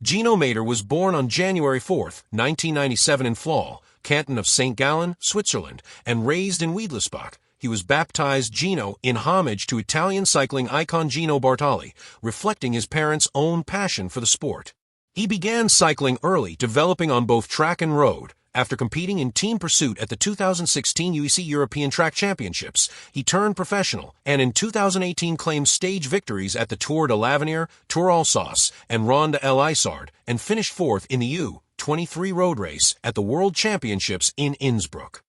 Gino Mäder was born on January 4, 1997 in Flawil, Canton of St. Gallen, Switzerland, and raised in Wiedlisbach. He was baptized Gino in homage to Italian cycling icon Gino Bartali, reflecting his parents' own passion for the sport. He began cycling early, developing on both track and road. After competing in team pursuit at the 2016 UEC European Track Championships, he turned professional and in 2018 claimed stage victories at the Tour de l'Avenir, Tour Alsace, and Ronde l'Isard, and finished fourth in the U-23 road race at the World Championships in Innsbruck.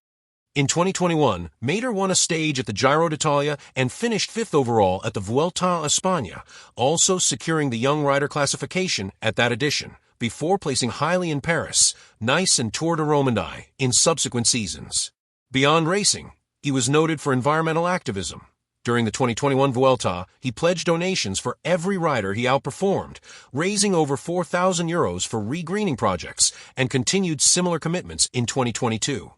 In 2021, Mäder won a stage at the Giro d'Italia and finished fifth overall at the Vuelta a España, also securing the young rider classification at that edition, before placing highly in Paris, Nice and Tour de Romandie in subsequent seasons. Beyond racing, he was noted for environmental activism. During the 2021 Vuelta, he pledged donations for every rider he outperformed, raising over €4,000 for regreening projects, and continued similar commitments in 2022.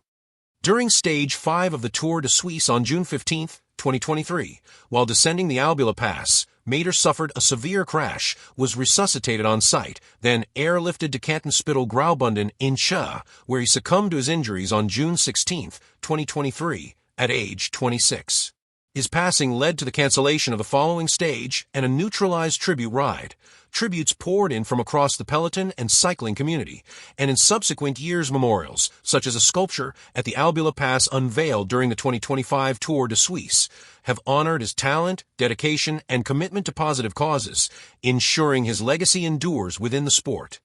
During Stage 5 of the Tour de Suisse on June 15, 2023, while descending the Albula Pass, Mäder suffered a severe crash, was resuscitated on site, then airlifted to Canton Graubünden in Chur, where he succumbed to his injuries on June 16, 2023, at age 26. His passing led to the cancellation of the following stage and a neutralized tribute ride. Tributes poured in from across the peloton and cycling community, and in subsequent years memorials, such as a sculpture at the Albula Pass unveiled during the 2025 Tour de Suisse, have honored his talent, dedication, and commitment to positive causes, ensuring his legacy endures within the sport.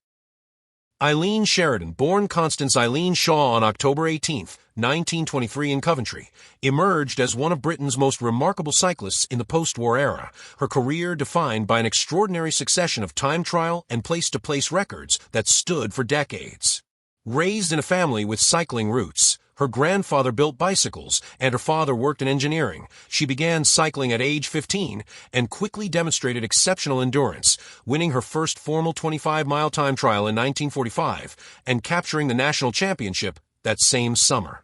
Eileen Sheridan, born Constance Eileen Shaw on October 18, 1923 in Coventry, emerged as one of Britain's most remarkable cyclists in the post-war era, her career defined by an extraordinary succession of time trial and place-to-place records that stood for decades. Raised in a family with cycling roots, her grandfather built bicycles and her father worked in engineering. She began cycling at age 15 and quickly demonstrated exceptional endurance, winning her first formal 25-mile time trial in 1945 and capturing the national championship that same summer.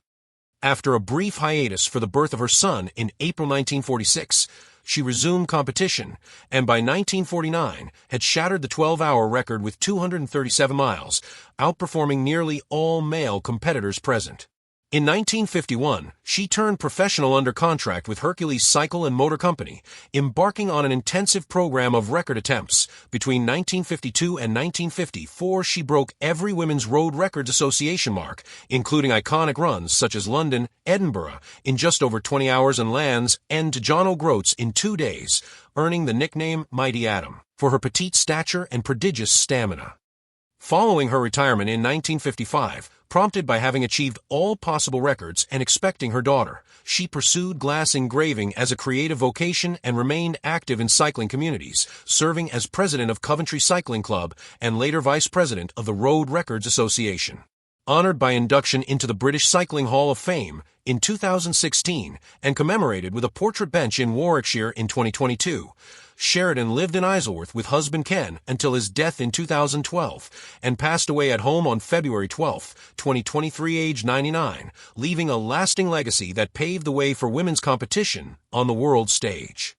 After a brief hiatus for the birth of her son in April 1946, she resumed competition, and by 1949 had shattered the 12-hour record with 237 miles, outperforming nearly all male competitors present. In 1951, she turned professional under contract with Hercules Cycle and Motor Company, embarking on an intensive program of record attempts. Between 1952 and 1954, she broke every Women's Road Records Association mark, including iconic runs such as London, Edinburgh, in just over 20 hours and Land's End to John O'Groats in 2 days, earning the nickname Mighty Atom for her petite stature and prodigious stamina. Following her retirement in 1955, prompted by having achieved all possible records and expecting her daughter, she pursued glass engraving as a creative vocation and remained active in cycling communities, serving as president of Coventry Cycling Club and later vice president of the Road Records Association. Honored by induction into the British Cycling Hall of Fame in 2016 and commemorated with a portrait bench in Warwickshire in 2022, Sheridan lived in Isleworth with husband Ken until his death in 2012 and passed away at home on February 12, 2023, aged 99, leaving a lasting legacy that paved the way for women's competition on the world stage.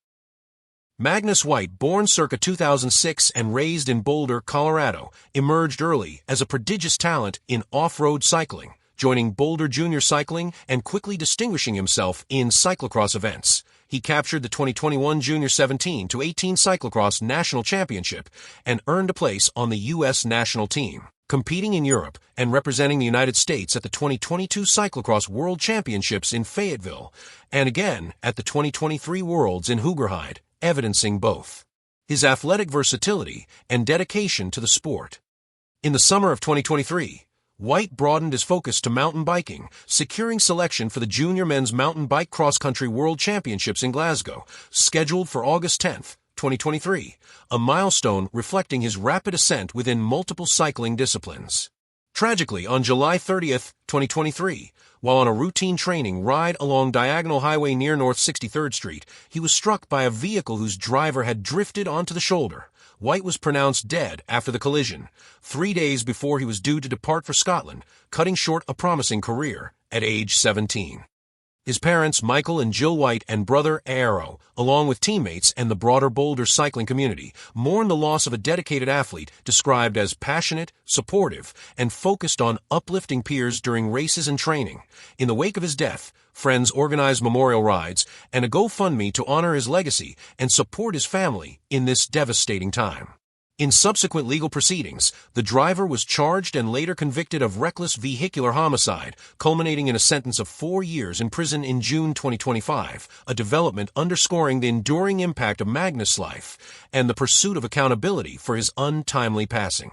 Magnus White, born circa 2006 and raised in Boulder, Colorado, emerged early as a prodigious talent in off-road cycling, joining Boulder Junior Cycling and quickly distinguishing himself in cyclocross events. He captured the 2021 Junior 17 to 18 Cyclocross National Championship and earned a place on the U.S. national team, competing in Europe and representing the United States at the 2022 Cyclocross World Championships in Fayetteville and again at the 2023 Worlds in Hoogerheide, evidencing both his athletic versatility and dedication to the sport. In the summer of 2023, White broadened his focus to mountain biking, securing selection for the Junior Men's Mountain Bike Cross Country World Championships in Glasgow, scheduled for August 10, 2023, a milestone reflecting his rapid ascent within multiple cycling disciplines. Tragically, on July 30, 2023, while on a routine training ride along Diagonal Highway near North 63rd Street, he was struck by a vehicle whose driver had drifted onto the shoulder. White was pronounced dead after the collision, 3 days before he was due to depart for Scotland, cutting short a promising career at age 17. His parents, Michael and Jill White, and brother, Aero, along with teammates and the broader Boulder cycling community, mourn the loss of a dedicated athlete described as passionate, supportive, and focused on uplifting peers during races and training. In the wake of his death, friends organized memorial rides and a GoFundMe to honor his legacy and support his family in this devastating time. In subsequent legal proceedings, the driver was charged and later convicted of reckless vehicular homicide, culminating in a sentence of 4 years in prison in June 2025, a development underscoring the enduring impact of Magnus' life and the pursuit of accountability for his untimely passing.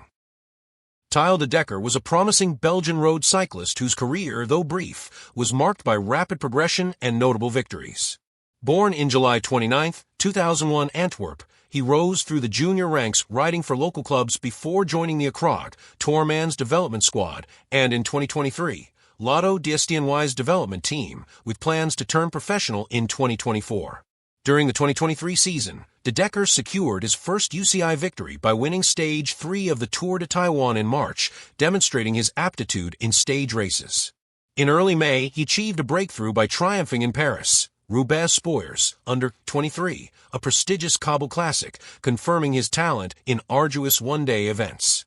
Tijl de Decker was a promising Belgian road cyclist whose career, though brief, was marked by rapid progression and notable victories. Born in July 29, 2001, Antwerp, he rose through the junior ranks riding for local clubs before joining the Accrog, Tourman's development squad, and in 2023, Lotto DSTNY's development team, with plans to turn professional in 2024. During the 2023 season, de Decker secured his first UCI victory by winning Stage 3 of the Tour de Taiwan in March, demonstrating his aptitude in stage races. In early May, he achieved a breakthrough by triumphing in Paris, Roubaix-Spoyers, under 23, a prestigious cobble classic, confirming his talent in arduous one-day events.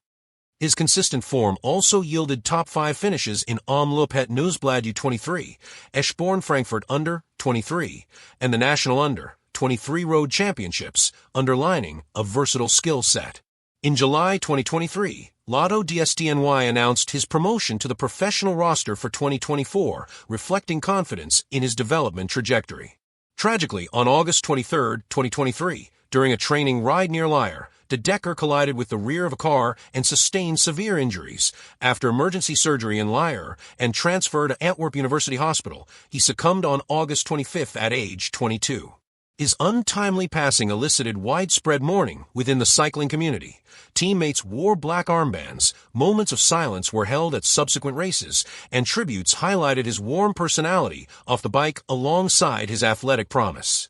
His consistent form also yielded top 5 finishes in Omloop het Nieuwsblad U23, Eschborn Frankfurt under 23, and the National under 23 Road Championships, underlining a versatile skill set. In July 2023, Lotto DSTNY announced his promotion to the professional roster for 2024, reflecting confidence in his development trajectory. Tragically, on August 23, 2023, during a training ride near Lier, de Decker collided with the rear of a car and sustained severe injuries. After emergency surgery in Lier and transfer to Antwerp University Hospital, he succumbed on August 25 at age 22. His untimely passing elicited widespread mourning within the cycling community. Teammates wore black armbands, moments of silence were held at subsequent races, and tributes highlighted his warm personality off the bike alongside his athletic promise.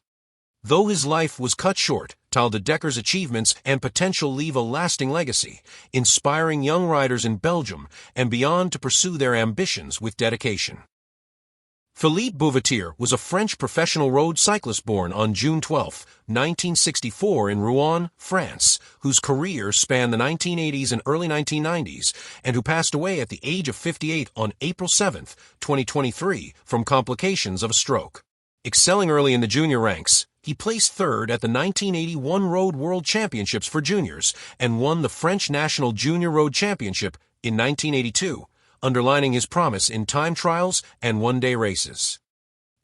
Though his life was cut short, Tijl de Decker's achievements and potential leave a lasting legacy, inspiring young riders in Belgium and beyond to pursue their ambitions with dedication. Philippe Bouvettier was a French professional road cyclist born on June 12, 1964 in Rouen, France, whose career spanned the 1980s and early 1990s, and who passed away at the age of 58 on April 7, 2023, from complications of a stroke. Excelling early in the junior ranks, he placed third at the 1981 Road World Championships for juniors and won the French National Junior Road Championship in 1982, underlining his promise in time trials and one-day races.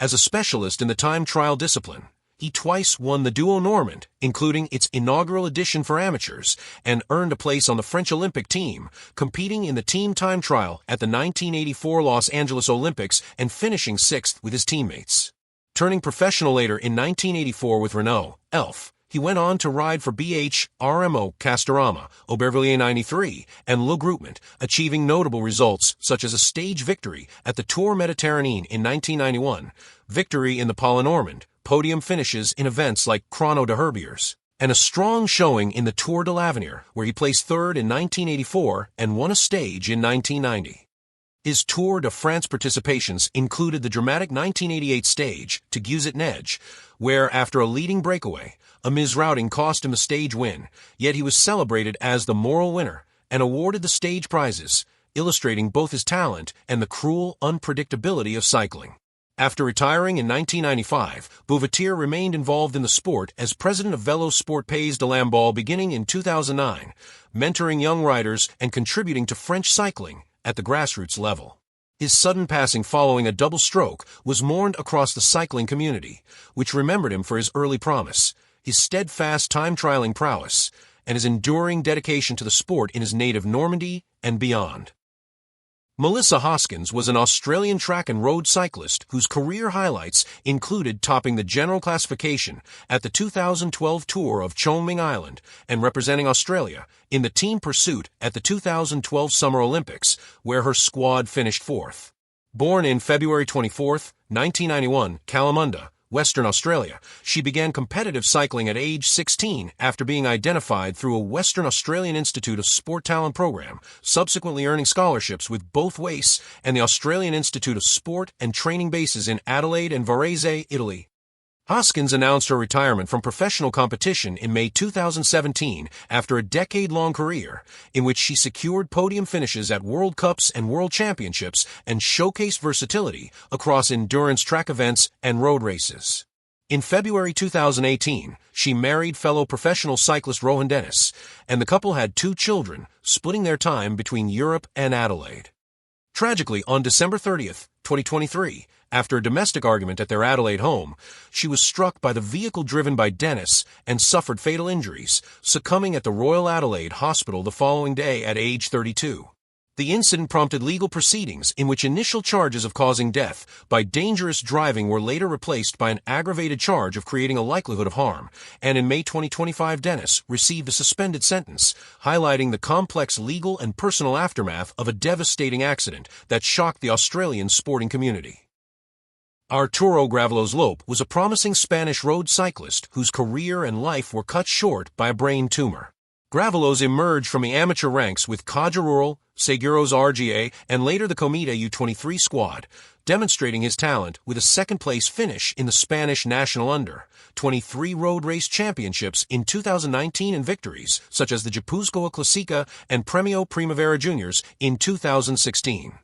As a specialist in the time trial discipline, he twice won the Duo Normand, including its inaugural edition for amateurs, and earned a place on the French Olympic team, competing in the team time trial at the 1984 Los Angeles Olympics and finishing 6th with his teammates. Turning professional later in 1984 with Renault, Elf, he went on to ride for BH, RMO, Castorama, Aubervilliers 93, and Le Groupement, achieving notable results such as a stage victory at the Tour Méditerranée in 1991, victory in the Pala Normand, podium finishes in events like Chrono de Herbiers, and a strong showing in the Tour de l'Avenir, where he placed third in 1984 and won a stage in 1990. His Tour de France participations included the dramatic 1988 stage to Guzet-Neige, where, after a leading breakaway, a misrouting cost him a stage win, yet he was celebrated as the moral winner and awarded the stage prizes, illustrating both his talent and the cruel unpredictability of cycling. After retiring in 1995, Bouvettier remained involved in the sport as president of Vélo Sport Pays de Lamballe beginning in 2009, mentoring young riders and contributing to French cycling at the grassroots level. His sudden passing following a double stroke was mourned across the cycling community, which remembered him for his early promise, his steadfast time-trialing prowess, and his enduring dedication to the sport in his native Normandy and beyond. Melissa Hoskins was an Australian track and road cyclist whose career highlights included topping the general classification at the 2012 Tour of Chongming Island and representing Australia in the team pursuit at the 2012 Summer Olympics, where her squad finished fourth. Born in February 24, 1991, Kalamunda, Western Australia. She began competitive cycling at age 16 after being identified through a Western Australian Institute of Sport Talent program, subsequently earning scholarships with both WACE and the Australian Institute of Sport and Training bases in Adelaide and Varese, Italy. Hoskins announced her retirement from professional competition in May 2017 after a decade-long career in which she secured podium finishes at World Cups and World Championships and showcased versatility across endurance track events and road races. In February 2018, she married fellow professional cyclist Rohan Dennis, and the couple had 2 children, splitting their time between Europe and Adelaide. Tragically, on December 30, 2023, after a domestic argument at their Adelaide home, she was struck by the vehicle driven by Dennis and suffered fatal injuries, succumbing at the Royal Adelaide Hospital the following day at age 32. The incident prompted legal proceedings in which initial charges of causing death by dangerous driving were later replaced by an aggravated charge of creating a likelihood of harm, and in May 2025 Dennis received a suspended sentence, highlighting the complex legal and personal aftermath of a devastating accident that shocked the Australian sporting community. Arturo Gravelos Lope was a promising Spanish road cyclist whose career and life were cut short by a brain tumor. Gravelos emerged from the amateur ranks with Caja Rural, Seguros RGA, and later the Cometa U23 squad, demonstrating his talent with a second-place finish in the Spanish National Under-23 Road Race Championships in 2019 and victories such as the Gipuzkoa Clasica and Premio Primavera Juniors in 2016.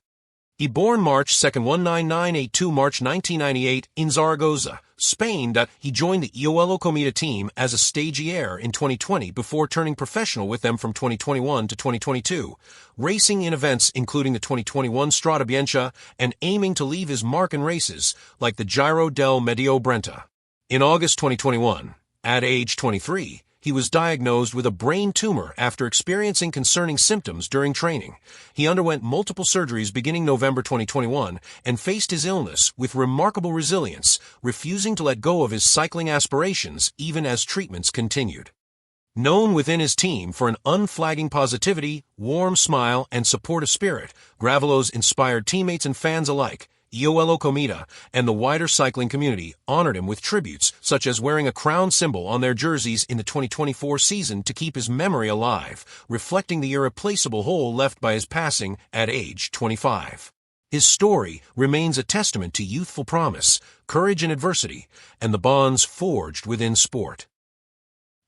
He born March 2, 19982 March 1998 in Zaragoza, Spain. He joined the Ioello Cometa team as a stagiaire in 2020 before turning professional with them from 2021 to 2022, racing in events including the 2021 Strada Bianca and aiming to leave his mark in races like the Giro del Medio Brenta. In August 2021, at age 23, he was diagnosed with a brain tumor after experiencing concerning symptoms during training. He underwent multiple surgeries beginning November 2021 and faced his illness with remarkable resilience, refusing to let go of his cycling aspirations even as treatments continued. Known within his team for an unflagging positivity, warm smile, and supportive spirit, Gravelos inspired teammates and fans alike. Ioello Cometa and the wider cycling community honored him with tributes such as wearing a crown symbol on their jerseys in the 2024 season to keep his memory alive, reflecting the irreplaceable hole left by his passing at age 25. His story remains a testament to youthful promise, courage in adversity, and the bonds forged within sport.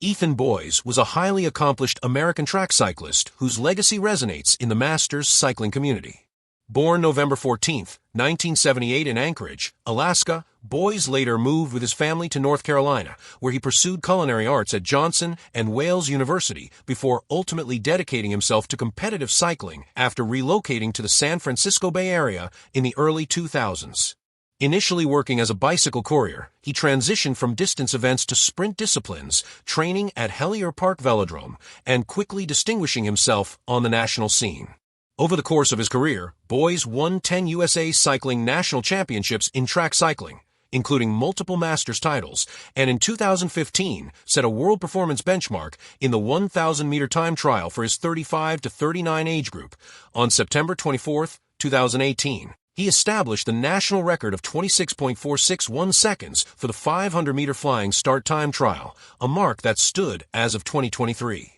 Ethan Boyes was a highly accomplished American track cyclist whose legacy resonates in the masters cycling community. Born November 14, 1978 in Anchorage, Alaska, Boyes later moved with his family to North Carolina, where he pursued culinary arts at Johnson and Wales University before ultimately dedicating himself to competitive cycling after relocating to the San Francisco Bay Area in the early 2000s. Initially working as a bicycle courier, he transitioned from distance events to sprint disciplines, training at Hellier Park Velodrome, and quickly distinguishing himself on the national scene. Over the course of his career, Boyes won 10 USA Cycling National Championships in track cycling, including multiple Masters titles, and in 2015 set a world performance benchmark in the 1,000-meter time trial for his 35 to 39 age group. On September 24, 2018, he established the national record of 26.461 seconds for the 500-meter flying start time trial, a mark that stood as of 2023.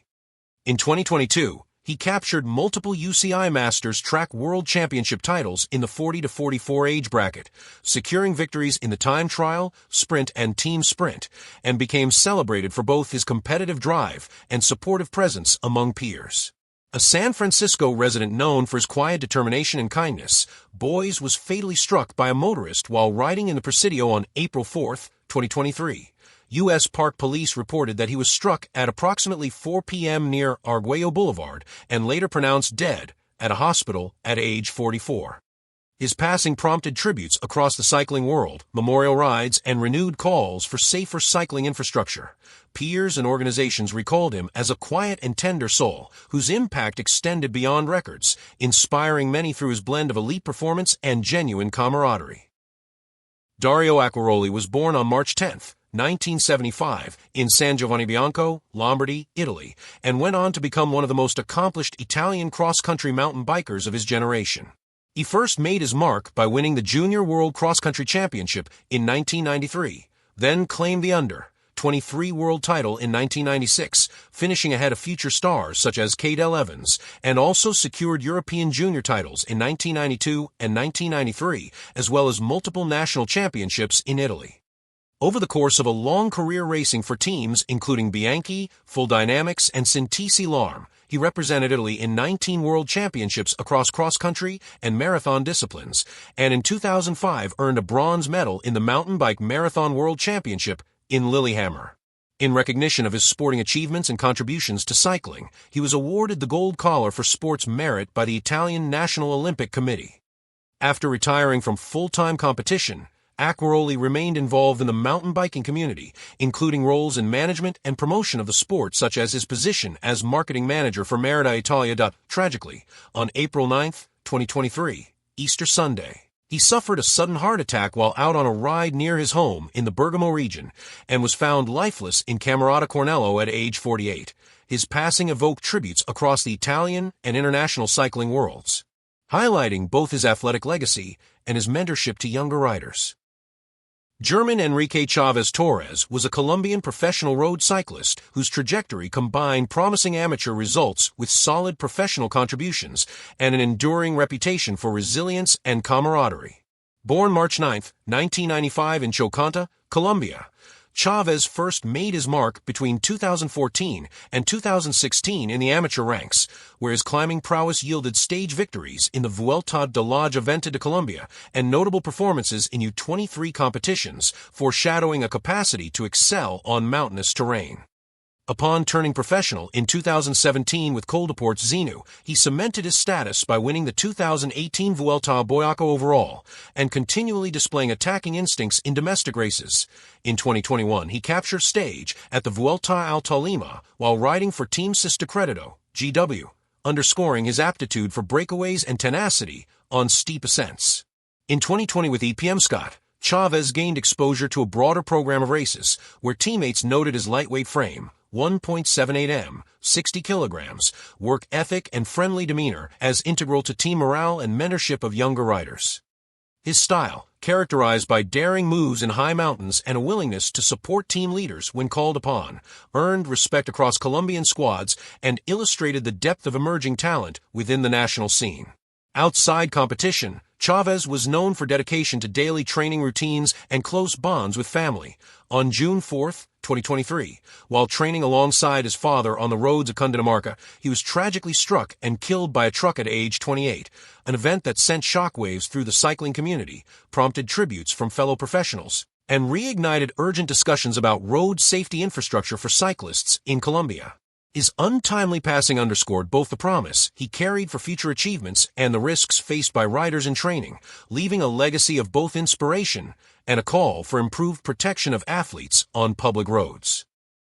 In 2022, he captured multiple UCI Masters Track World Championship titles in the 40 to 44 age bracket, securing victories in the time trial, sprint, and team sprint, and became celebrated for both his competitive drive and supportive presence among peers. A San Francisco resident known for his quiet determination and kindness, Boyes was fatally struck by a motorist while riding in the Presidio on April 4, 2023. U.S. Park Police reported that he was struck at approximately 4 p.m. near Arguello Boulevard and later pronounced dead at a hospital at age 44. His passing prompted tributes across the cycling world, memorial rides, and renewed calls for safer cycling infrastructure. Peers and organizations recalled him as a quiet and tender soul whose impact extended beyond records, inspiring many through his blend of elite performance and genuine camaraderie. Dario Acquaroli was born on March 10, 1975, in San Giovanni Bianco, Lombardy, Italy, and went on to become one of the most accomplished Italian cross-country mountain bikers of his generation. He first made his mark by winning the Junior World Cross Country Championship in 1993, then claimed the under-23 world title in 1996, finishing ahead of future stars such as Cadel Evans, and also secured European junior titles in 1992 and 1993, as well as multiple national championships in Italy. Over the course of a long career racing for teams including Bianchi, Full Dynamics, and Sintesi Larm, he represented Italy in 19 world championships across cross-country and marathon disciplines, and in 2005 earned a bronze medal in the Mountain Bike Marathon World Championship in Lillehammer. In recognition of his sporting achievements and contributions to cycling, he was awarded the Gold Collar for Sports Merit by the Italian National Olympic Committee. After retiring from full-time competition, Acquaroli remained involved in the mountain biking community, including roles in management and promotion of the sport, such as his position as marketing manager for Merida Italia. Tragically, on April 9, 2023, Easter Sunday, he suffered a sudden heart attack while out on a ride near his home in the Bergamo region and was found lifeless in Camerata Cornello at age 48. His passing evoked tributes across the Italian and international cycling worlds, highlighting both his athletic legacy and his mentorship to younger riders. German Enrique Chavez Torres was a Colombian professional road cyclist whose trajectory combined promising amateur results with solid professional contributions and an enduring reputation for resilience and camaraderie. Born March 9, 1995 in Chocanta, Colombia, Chavez first made his mark between 2014 and 2016 in the amateur ranks, where his climbing prowess yielded stage victories in the Vuelta de la Juventud de Colombia and notable performances in U23 competitions, foreshadowing a capacity to excel on mountainous terrain. Upon turning professional in 2017 with Coldeport's Zenu, he cemented his status by winning the 2018 Vuelta a Boyaca overall and continually displaying attacking instincts in domestic races. In 2021, he captured stage at the Vuelta al Tolima while riding for Team Sistecredito, GW, underscoring his aptitude for breakaways and tenacity on steep ascents. In 2020 with EPM Scott, Chavez gained exposure to a broader program of races where teammates noted his lightweight frame, 1.78 m, 60 kilograms, work ethic and friendly demeanor as integral to team morale and mentorship of younger riders. His style, characterized by daring moves in high mountains and a willingness to support team leaders when called upon, earned respect across Colombian squads and illustrated the depth of emerging talent within the national scene. Outside competition, Chavez was known for dedication to daily training routines and close bonds with family. On June 4, 2023, while training alongside his father on the roads of Cundinamarca, he was tragically struck and killed by a truck at age 28, an event that sent shockwaves through the cycling community, prompted tributes from fellow professionals, and reignited urgent discussions about road safety infrastructure for cyclists in Colombia. His untimely passing underscored both the promise he carried for future achievements and the risks faced by riders in training, leaving a legacy of both inspiration and a call for improved protection of athletes on public roads.